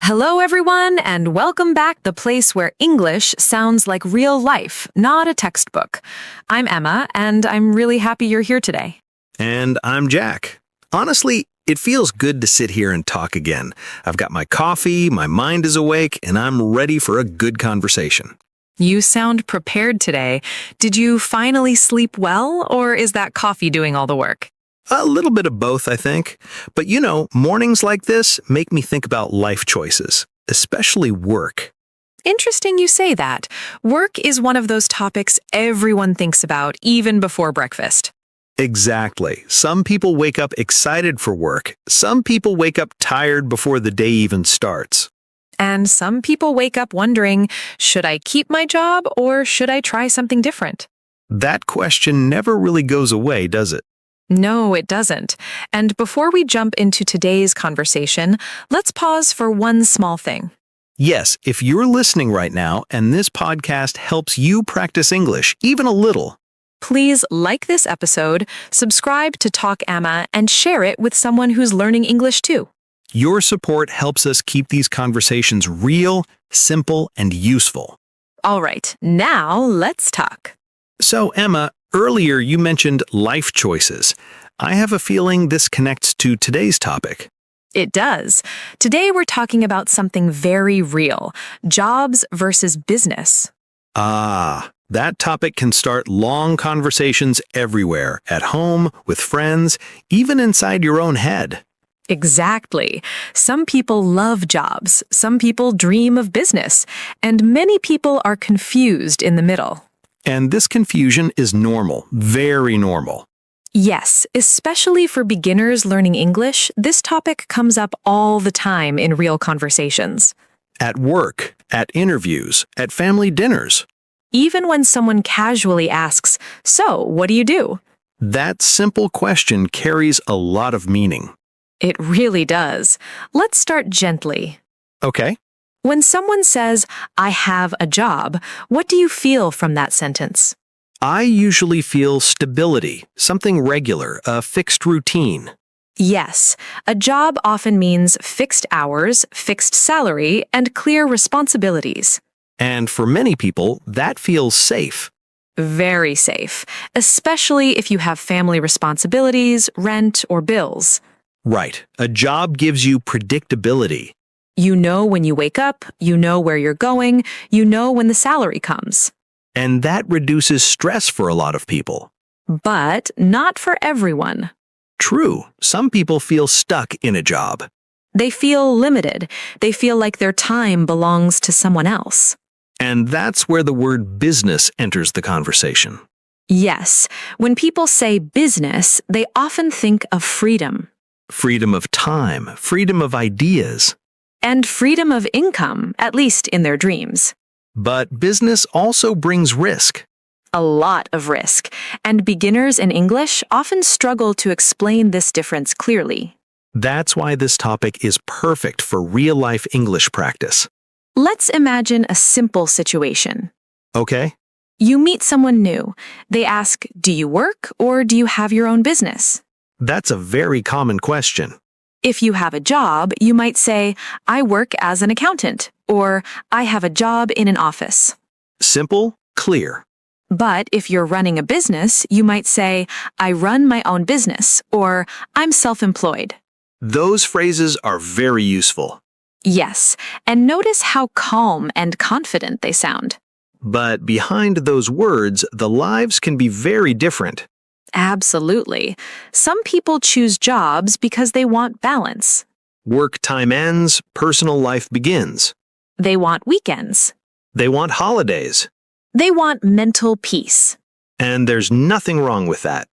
Hello, everyone, and welcome back the place where English sounds like real life, not a textbook. I'm Emma, and I'm really happy you're here today. And I'm Jack. Honestly, it feels good to sit here and talk again. I've got my coffee, my mind is awake, and I'm ready for a good conversation. You sound prepared today. Did you finally sleep well, or is that coffee doing all the work? A little bit of both, I think. But mornings like this make me think about life choices, especially work. Interesting you say that. Work is one of those topics everyone thinks about even before breakfast. Exactly. Some people wake up excited for work. Some people wake up tired before the day even starts. And some people wake up wondering, should I keep my job or should I try something different? That question never really goes away, does it? No, it doesn't. And before we jump into today's conversation, let's pause for one small thing. Yes, if you're listening right now and this podcast helps you practice English, even a little, Please like this episode, subscribe to Talk Amma, and share it with someone who's learning English too. your support helps us keep these conversations real, simple, and useful. All right, now let's talk. So, Emma, earlier you mentioned life choices. I have a feeling this connects to today's topic. It does. Today we're talking about something very real, jobs versus business. That topic can start long conversations everywhere, at home, with friends, even inside your own head. Exactly. Some people love jobs, some people dream of business, and many people are confused in the middle. And this confusion is normal, very normal. Yes, especially for beginners learning English, this topic comes up all the time in real conversations. At work, at interviews, at family dinners. Even when someone casually asks, "So, what do you do?" That simple question carries a lot of meaning. It really does. Let's start gently. Okay. When someone says, "I have a job," what do you feel from that sentence? I usually feel stability, something regular, a fixed routine. Yes, a job often means fixed hours, fixed salary, and clear responsibilities. And for many people, that feels safe. Very safe, especially if you have family responsibilities, rent, or bills. Right. A job gives you predictability. You know when you wake up, you know where you're going, you know when the salary comes. And that reduces stress for a lot of people. But not for everyone. True, some people feel stuck in a job. They feel limited. They feel like their time belongs to someone else. And that's where the word business enters the conversation. Yes, when people say business, they often think of freedom. Freedom of time, freedom of ideas. And freedom of income, at least in their dreams. But business also brings risk. A lot of risk, and beginners in English often struggle to explain this difference clearly. That's why this topic is perfect for real-life English practice. Let's imagine a simple situation. Okay? You meet someone new. They ask, "Do you work or do you have your own business?" That's a very common question. If you have a job, you might say, "I work as an accountant," or "I have a job in an office." Simple, clear. But if you're running a business, you might say, "I run my own business," or "I'm self-employed." Those phrases are very useful. Yes, and notice how calm and confident they sound. But behind those words, the lives can be very different. Absolutely. Some people choose jobs because they want balance. Work time ends, personal life begins. They want weekends. They want holidays. They want mental peace. And there's nothing wrong with that.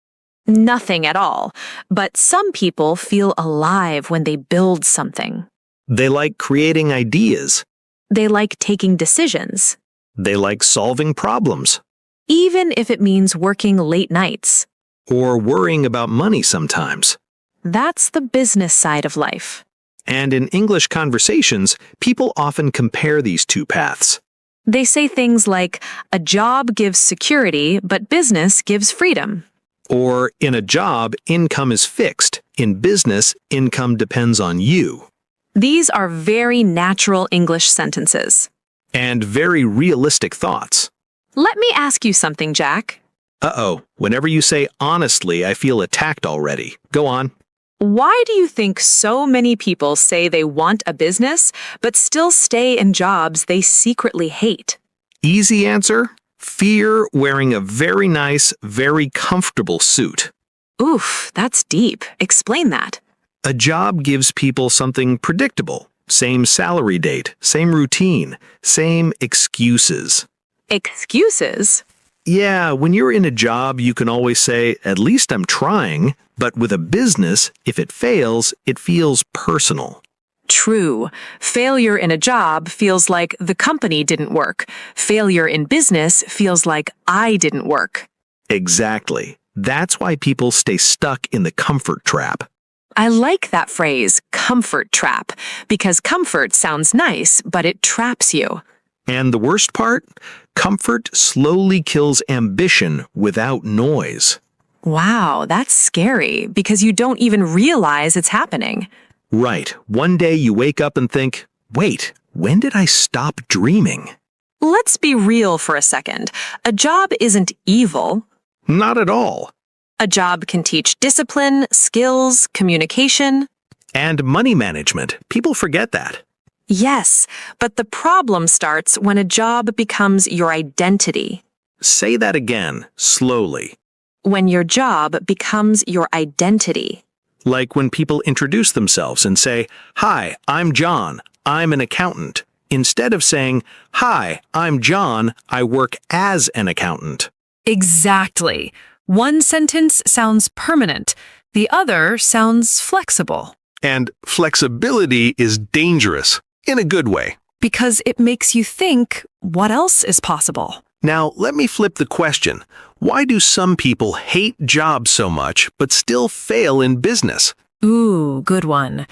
Nothing at all. But some people feel alive when they build something. They like creating ideas. They like taking decisions, They like solving problems. even if it means working late nights. Or worrying about money sometimes. That's the business side of life. And in English conversations, people often compare these two paths. They say things like, "A job gives security, but business gives freedom." Or, in a job, income is fixed. In business, income depends on you. These are very natural English sentences. And very realistic thoughts. Let me ask you something, Jack. Uh-oh, whenever you say honestly, I feel attacked already. Go on. Why do you think so many people say they want a business, but still stay in jobs they secretly hate? Easy answer: fear wearing a very nice, very comfortable suit. Oof, that's deep. Explain that. A job gives people something predictable. Same salary date, same routine, same excuses. Excuses? Yeah, when you're in a job, you can always say, at least I'm trying. But with a business, if it fails, it feels personal. True. Failure in a job feels like the company didn't work. Failure in business feels like I didn't work. Exactly. That's why people stay stuck in the comfort trap. I like that phrase, comfort trap, because comfort sounds nice, but it traps you. And the worst part? Comfort slowly kills ambition without noise. Wow, that's scary, because you don't even realize it's happening. Right. One day you wake up and think, wait, when did I stop dreaming? Let's be real for a second. A job isn't evil. Not at all. A job can teach discipline, skills, communication. And money management. People forget that. Yes, but the problem starts when a job becomes your identity. Say that again, slowly. When your job becomes your identity. Like when people introduce themselves and say, "Hi, I'm John. I'm an accountant." Instead of saying, "Hi, I'm John. I work as an accountant." Exactly. One sentence sounds permanent. The other sounds flexible. And flexibility is dangerous, in a good way. Because it makes you think, what else is possible? Now, let me flip the question. Why do some people hate jobs so much but still fail in business? Ooh, good one.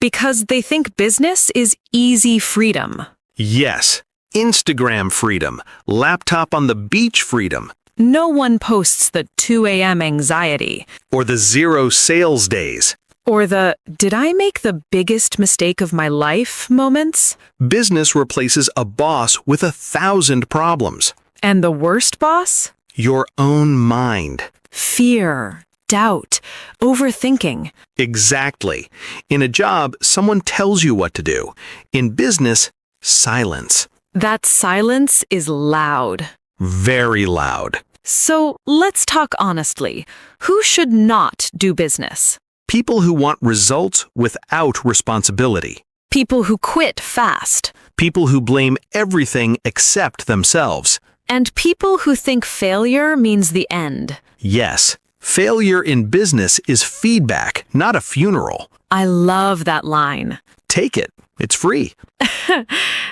Because they think business is easy freedom. Yes, Instagram freedom, laptop on the beach freedom, No one posts the 2 a.m. anxiety. or the 0 sales days. Or the, did I make the biggest mistake of my life moments? Business replaces a boss with 1,000 problems. And the worst boss? Your own mind. Fear, doubt, overthinking. Exactly. In a job, someone tells you what to do. In business, silence. That silence is loud. Very loud. So let's talk honestly. Who should not do business? People who want results without responsibility. People who quit fast. People who blame everything except themselves. And people who think failure means the end. Yes, failure in business is feedback, not a funeral. I love that line. Take it. It's free.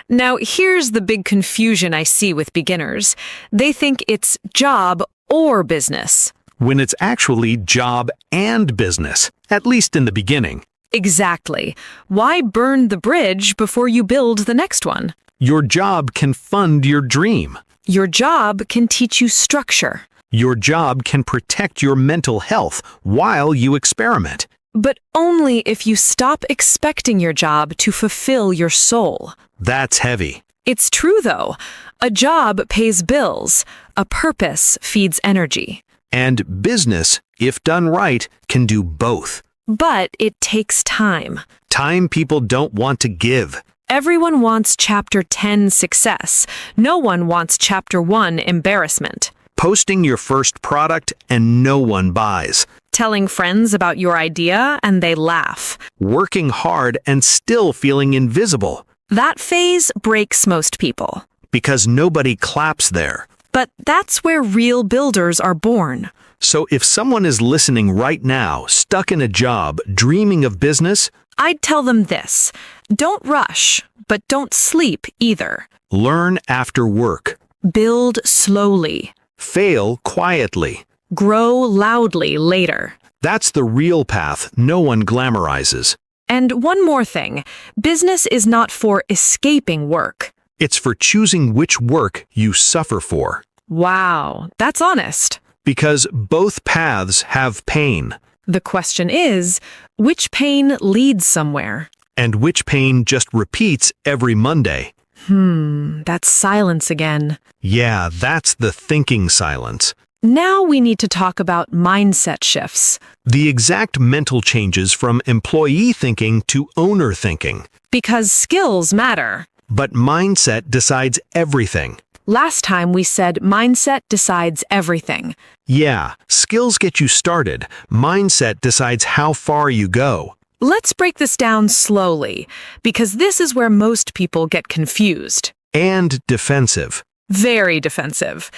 Now, here's the big confusion I see with beginners. They think it's job or business. When it's actually job and business, at least in the beginning. Exactly. Why burn the bridge before you build the next one? Your job can fund your dream. Your job can teach you structure. Your job can protect your mental health while you experiment. But only if you stop expecting your job to fulfill your soul. That's heavy. It's true, though. A job pays bills. A purpose feeds energy. And business, if done right, can do both. But it takes time. Time people don't want to give. Everyone wants Chapter 10 success. No one wants Chapter 1 embarrassment. Posting your first product and no one buys. Telling friends about your idea and they laugh. Working hard and still feeling invisible. That phase breaks most people. Because nobody claps there. But that's where real builders are born. So if someone is listening right now, stuck in a job, dreaming of business, I'd tell them this. Don't rush, but don't sleep either. learn after work. Build slowly. Fail quietly. Grow loudly later. That's the real path no one glamorizes. And one more thing. Business is not for escaping work. It's for choosing which work you suffer for. Wow, that's honest. Because both paths have pain. The question is, which pain leads somewhere? and which pain just repeats every Monday. That's silence again. Yeah, that's the thinking silence. Now we need to talk about mindset shifts. The exact mental changes from employee thinking to owner thinking. Because skills matter. But mindset decides everything. Last time we said mindset decides everything. Yeah, skills get you started. Mindset decides how far you go. Let's break this down slowly, because this is where most people get confused. And defensive. Very defensive.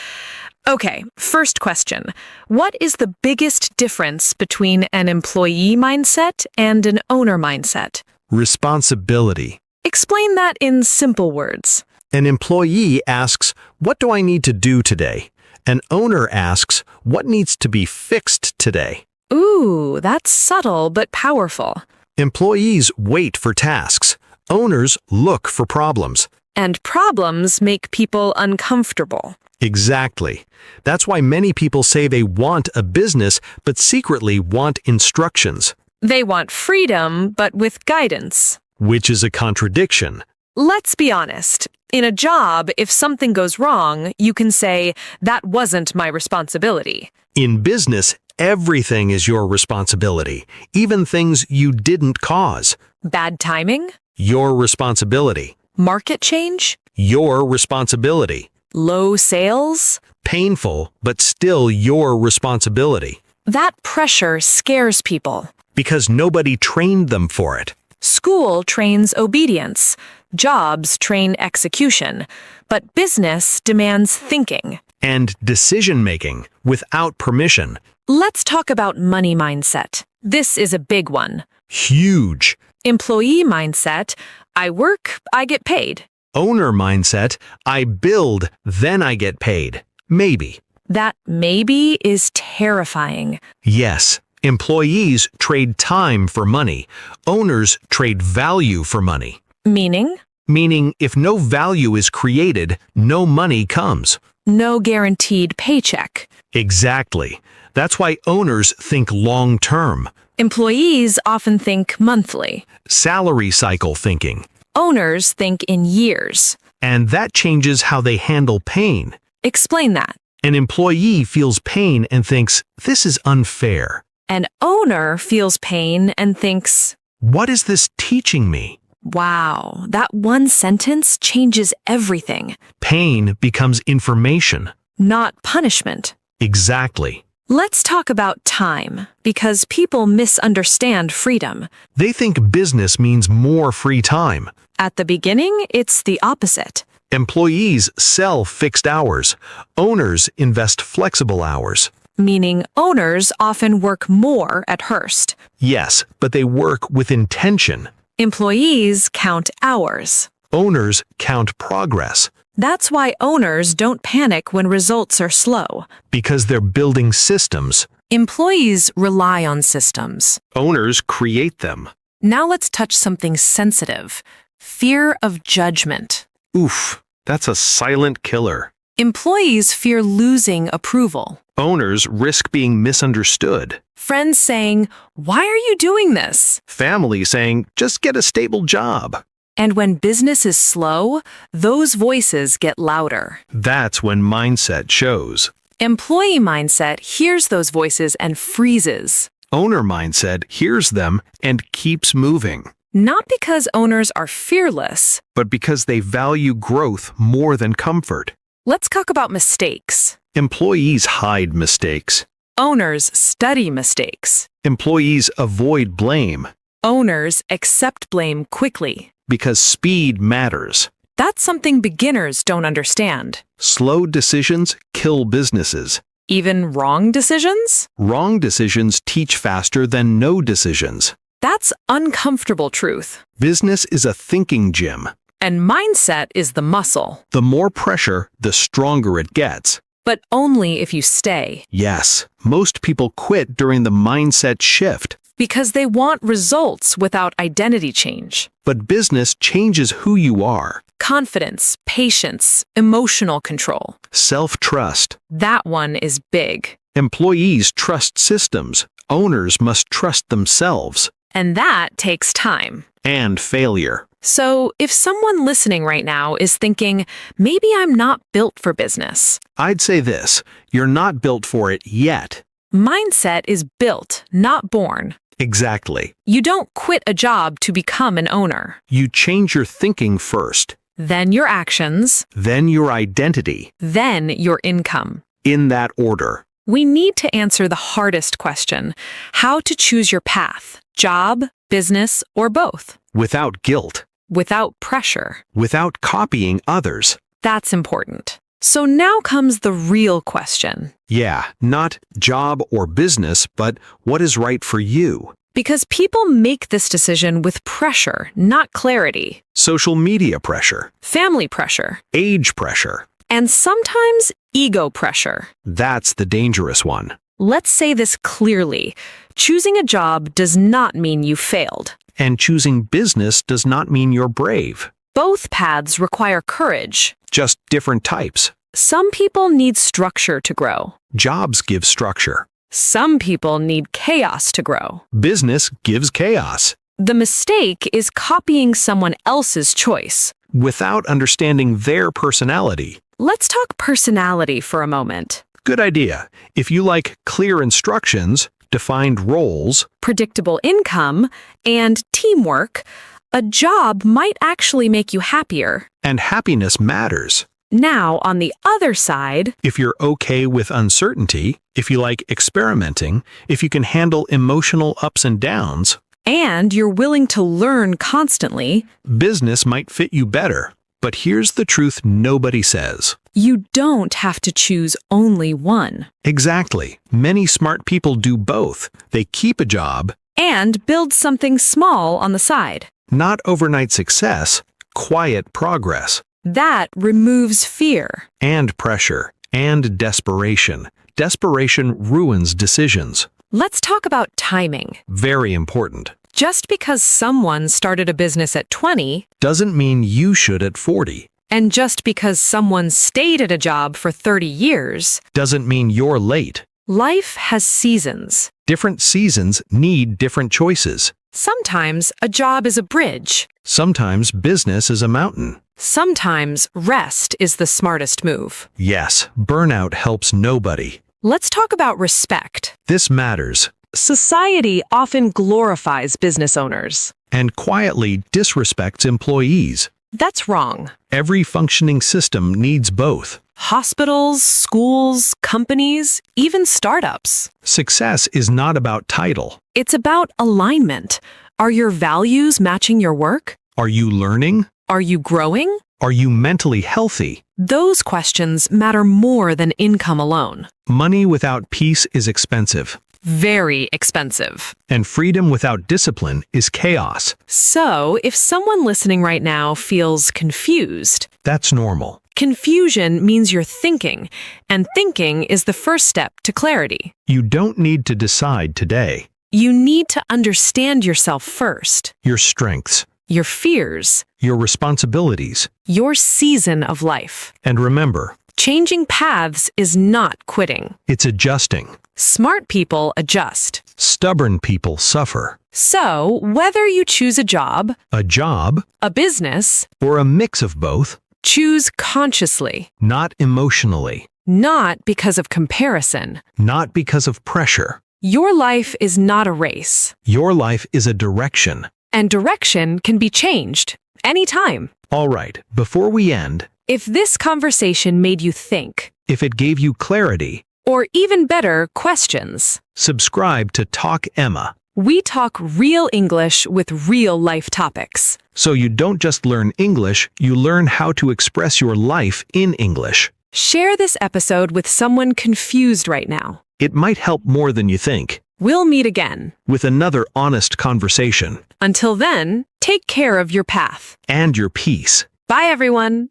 Okay, first question. What is the biggest difference between an employee mindset and an owner mindset? Responsibility. Explain that in simple words. An employee asks, "What do I need to do today?" An owner asks, "What needs to be fixed today?" Ooh, that's subtle but powerful. Employees wait for tasks. Owners look for problems. And problems make people uncomfortable. Exactly. That's why many people say they want a business, but secretly want instructions. They want freedom, but with guidance. Which is a contradiction. Let's be honest. In a job, if something goes wrong, you can say, "That wasn't my responsibility." In business, everything is your responsibility, even things you didn't cause. Bad timing? Your responsibility. Market change? Your responsibility. Low sales? Painful, but still your responsibility. That pressure scares people. Because nobody trained them for it. School trains obedience. Jobs train execution. But business demands thinking. And decision-making without permission. Let's talk about money mindset. This is a big one. Huge. Employee mindset, I work, I get paid. Owner mindset, I build, then I get paid. Maybe. That maybe is terrifying. Yes. Employees trade time for money. Owners trade value for money. Meaning? Meaning, if no value is created, no money comes. No guaranteed paycheck. Exactly. That's why owners think long-term. Employees often think monthly. Salary cycle thinking. Owners think in years. And that changes how they handle pain. Explain that. An employee feels pain and thinks, "This is unfair." An owner feels pain and thinks, "What is this teaching me?" wow, that one sentence changes everything. Pain becomes information. Not punishment. Exactly. Let's talk about time, because people misunderstand freedom. They think business means more free time. At the beginning, it's the opposite. Employees sell fixed hours. Owners invest flexible hours. Meaning owners often work more at Hearst. Yes, but they work with intention. Employees count hours. Owners count progress. That's why owners don't panic when results are slow. Because they're building systems. Employees rely on systems. Owners create them. Now let's touch something sensitive. Fear of judgment. Oof, that's a silent killer. Employees fear losing approval. Owners risk being misunderstood. Friends saying, "Why are you doing this?" Family saying, "Just get a stable job." And when business is slow, those voices get louder. That's when mindset shows. Employee mindset hears those voices and freezes. Owner mindset hears them and keeps moving. Not because owners are fearless. But because they value growth more than comfort. Let's talk about mistakes. Employees hide mistakes. Owners study mistakes. Employees avoid blame. Owners accept blame quickly. Because speed matters. That's something beginners don't understand. Slow decisions kill businesses. Even wrong decisions? Wrong decisions teach faster than no decisions. That's uncomfortable truth. Business is a thinking gym. And mindset is the muscle. The more pressure, the stronger it gets. But only if you stay. Yes, most people quit during the mindset shift. Because they want results without identity change. But business changes who you are. Confidence, patience, emotional control. Self-trust. That one is big. Employees trust systems. Owners must trust themselves. And that takes time. And failure. So if someone listening right now is thinking, maybe I'm not built for business, I'd say this: you're not built for it yet. mindset is built, not born. Exactly. You don't quit a job to become an owner. You change your thinking first, Then your actions, then your identity, then your income. in that order. We need to answer the hardest question: how to choose your path, job, business, or both, Without guilt, without pressure. without copying others. That's important. So now comes the real question. Yeah, not job or business, but what is right for you. Because people make this decision with pressure, not clarity, Social media pressure, family pressure, age pressure. and sometimes ego pressure. That's the dangerous one. Let's say this clearly. Choosing a job does not mean you failed. And choosing business does not mean you're brave. Both paths require courage. Just different types. Some people need structure to grow. Jobs give structure. Some people need chaos to grow. Business gives chaos. The mistake is copying someone else's choice. Without understanding their personality. Let's talk personality for a moment. Good idea. If you like clear instructions, defined roles, Predictable income and teamwork, a job might actually make you happier. and happiness matters. Now, on the other side, If you're okay with uncertainty, if you like experimenting, if you can handle emotional ups and downs, and you're willing to learn constantly, business might fit you better. But here's the truth nobody says. you don't have to choose only one. Exactly. Many smart people do both. They keep a job, And build something small on the side. not overnight success, quiet progress, That removes fear. and pressure, and desperation. Desperation ruins decisions. Let's talk about timing. Very important. Just because someone started a business at 20, Doesn't mean you should at 40. and just because someone stayed at a job for 30 years, Doesn't mean you're late. life has seasons. Different seasons need different choices. Sometimes a job is a bridge. Sometimes business is a mountain. Sometimes rest is the smartest move. Yes, burnout helps nobody. Let's talk about respect. This matters, Society often glorifies business owners. and quietly disrespects employees. That's wrong. Every functioning system needs both. Hospitals, schools, companies, even startups. Success is not about title. It's about alignment. Are your values matching your work? Are you learning? Are you growing? Are you mentally healthy? Those questions matter more than income alone. Money without peace is expensive, Very expensive. and freedom without discipline is chaos. So, if someone listening right now feels confused, That's normal. confusion means you're thinking, and thinking is the first step to clarity. You don't need to decide today. You need to understand yourself first, Your strengths, your fears, your responsibilities, your season of life. and remember, Changing paths is not quitting. it's adjusting. Smart people adjust. Stubborn people suffer. So, whether you choose a job, A job, a business, or a mix of both, choose consciously, not emotionally, not because of comparison. not because of pressure. Your life is not a race, Your life is a direction. and direction can be changed anytime. All right, before we end, If this conversation made you think, if it gave you clarity, or even better, questions, subscribe to Talk Emma we talk real English with real life topics. so you don't just learn English, you learn how to express your life in English. Share this episode with someone confused right now. It might help more than you think. We'll meet again. With another honest conversation Until then, take care of your path. and your peace. Bye, everyone.